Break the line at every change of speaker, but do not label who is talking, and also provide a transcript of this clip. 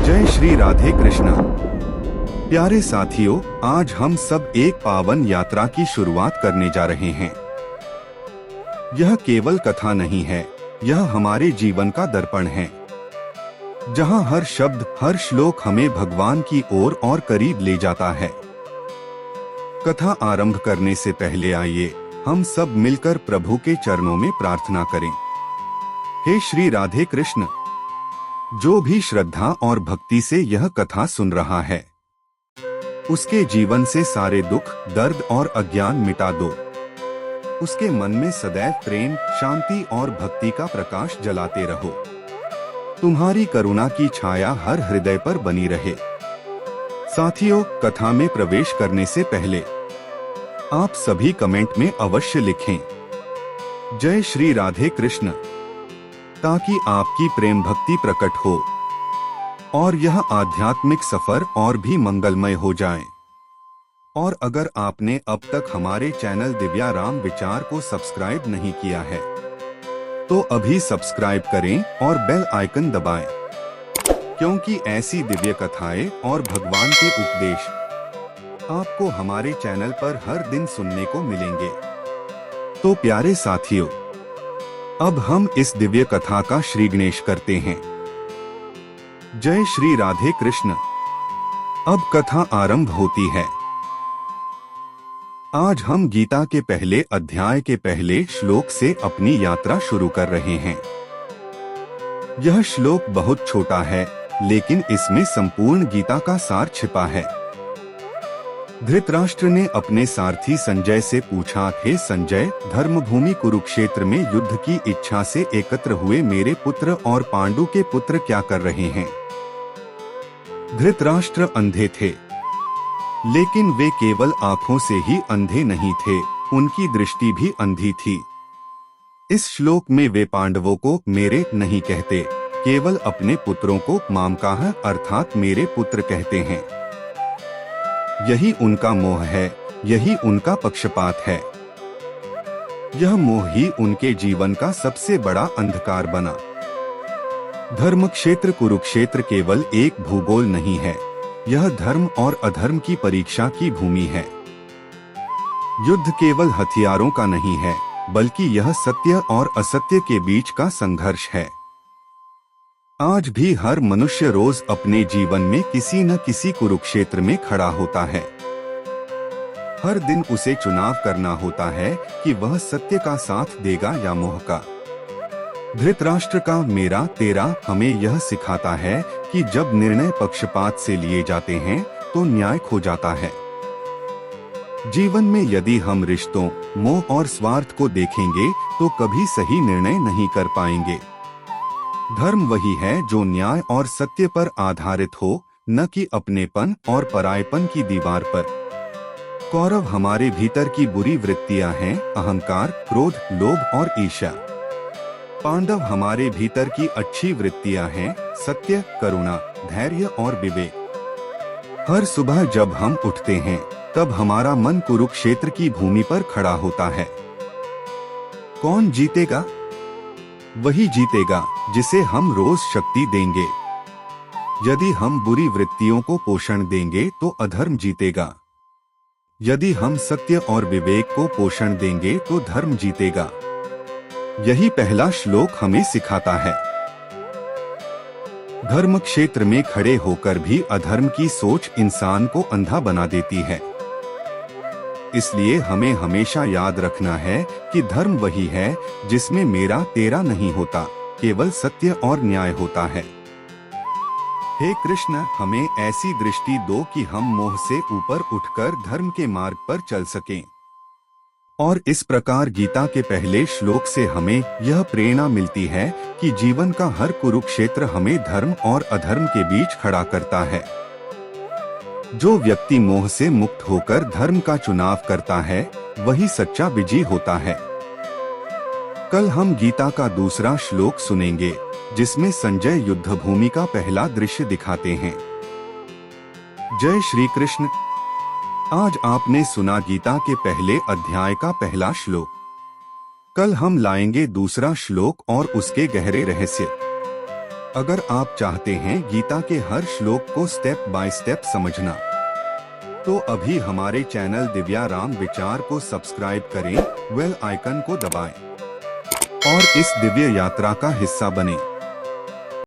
जय श्री राधे कृष्णा। प्यारे साथियों, आज हम सब एक पावन यात्रा की शुरुआत करने जा रहे हैं। यह केवल कथा नहीं है, यह हमारे जीवन का दर्पण है, जहां हर शब्द, हर श्लोक हमें भगवान की ओर और करीब ले जाता है। कथा आरंभ करने से पहले आइए हम सब मिलकर प्रभु के चरणों में प्रार्थना करें। हे श्री राधे कृष्ण, जो भी श्रद्धा और भक्ति से यह कथा सुन रहा है, उसके जीवन से सारे दुख, दर्द और अज्ञान मिटा दो। उसके मन में सदैव प्रेम, शांति और भक्ति का प्रकाश जलाते रहो। तुम्हारी करुणा की छाया हर हृदय पर बनी रहे। साथियों, कथा में प्रवेश करने से पहले आप सभी कमेंट में अवश्य लिखें जय श्री राधे कृष्ण, ताकि आपकी प्रेम भक्ति प्रकट हो और यह आध्यात्मिक सफर और भी मंगलमय हो जाए। और अगर आपने अब तक हमारे चैनल दिव्या राम विचार को सब्सक्राइब नहीं किया है, तो अभी सब्सक्राइब करें और बेल आइकन दबाएं, क्योंकि ऐसी दिव्य कथाएं और भगवान के उपदेश आपको हमारे चैनल पर हर दिन सुनने को मिलेंगे। तो प्यारे साथियों, अब हम इस दिव्य कथा का श्री गणेश करते हैं। जय श्री राधे कृष्ण। अब कथा आरंभ होती है। आज हम गीता के पहले अध्याय के पहले श्लोक से अपनी यात्रा शुरू कर रहे हैं। यह श्लोक बहुत छोटा है, लेकिन इसमें संपूर्ण गीता का सार छिपा है। धृतराष्ट्र ने अपने सारथी संजय से पूछा, हे संजय, धर्मभूमि कुरुक्षेत्र में युद्ध की इच्छा से एकत्र हुए मेरे पुत्र और पांडु के पुत्र क्या कर रहे हैं? धृतराष्ट्र अंधे थे, लेकिन वे केवल आंखों से ही अंधे नहीं थे, उनकी दृष्टि भी अंधी थी। इस श्लोक में वे पांडवों को मेरे नहीं कहते, केवल अपने पुत्रों को मामकाह अर्थात मेरे पुत्र कहते हैं। यही उनका मोह है, यही उनका पक्षपात है। यह मोह ही उनके जीवन का सबसे बड़ा अंधकार बना। धर्म क्षेत्र कुरुक्षेत्र केवल एक भूगोल नहीं है, यह धर्म और अधर्म की परीक्षा की भूमि है। युद्ध केवल हथियारों का नहीं है, बल्कि यह सत्य और असत्य के बीच का संघर्ष है। आज भी हर मनुष्य रोज अपने जीवन में किसी न किसी कुरुक्षेत्र में खड़ा होता है। हर दिन उसे चुनाव करना होता है कि वह सत्य का साथ देगा या मोह का। धृतराष्ट्र का मेरा तेरा हमें यह सिखाता है कि जब निर्णय पक्षपात से लिए जाते हैं तो न्याय खो जाता है। जीवन में यदि हम रिश्तों, मोह और स्वार्थ को देखेंगे तो कभी सही निर्णय नहीं कर पाएंगे। धर्म वही है जो न्याय और सत्य पर आधारित हो, न कि अपनेपन और परायपन की दीवार पर। कौरव हमारे भीतर की बुरी वृत्तियां हैं, अहंकार, क्रोध, लोभ और ईर्ष्या। पांडव हमारे भीतर की अच्छी वृत्तियां हैं, सत्य, करुणा, धैर्य और विवेक। हर सुबह जब हम उठते हैं, तब हमारा मन कुरुक्षेत्र की भूमि पर खड़ा होता है। कौन जीतेगा? वही जीतेगा जिसे हम रोज शक्ति देंगे। यदि हम बुरी वृत्तियों को पोषण देंगे तो अधर्म जीतेगा। यदि हम सत्य और विवेक को पोषण देंगे तो धर्म जीतेगा। यही पहला श्लोक हमें सिखाता है। धर्म क्षेत्र में खड़े होकर भी अधर्म की सोच इंसान को अंधा बना देती है। इसलिए हमें हमेशा याद रखना है कि धर्म वही है जिसमें मेरा तेरा नहीं होता, केवल सत्य और न्याय होता है। हे कृष्ण, हमें ऐसी दृष्टि दो कि हम मोह से ऊपर उठकर धर्म के मार्ग पर चल सकें। और इस प्रकार गीता के पहले श्लोक से हमें यह प्रेरणा मिलती है कि जीवन का हर कुरुक्षेत्र हमें धर्म और अधर्म के बीच खड़ा करता है। जो व्यक्ति मोह से मुक्त होकर धर्म का चुनाव करता है, वही सच्चा विजयी होता है। कल हम गीता का दूसरा श्लोक सुनेंगे, जिसमें संजय युद्ध भूमि का पहला दृश्य दिखाते हैं। जय श्री कृष्ण। आज आपने सुना गीता के पहले अध्याय का पहला श्लोक। कल हम लाएंगे दूसरा श्लोक और उसके गहरे रहस्य। अगर आप चाहते हैं गीता के हर श्लोक को स्टेप बाय स्टेप समझना, तो अभी हमारे चैनल दिव्या राम विचार को सब्सक्राइब करें, बेल आइकन को दबाएं और इस दिव्य यात्रा का हिस्सा बनें।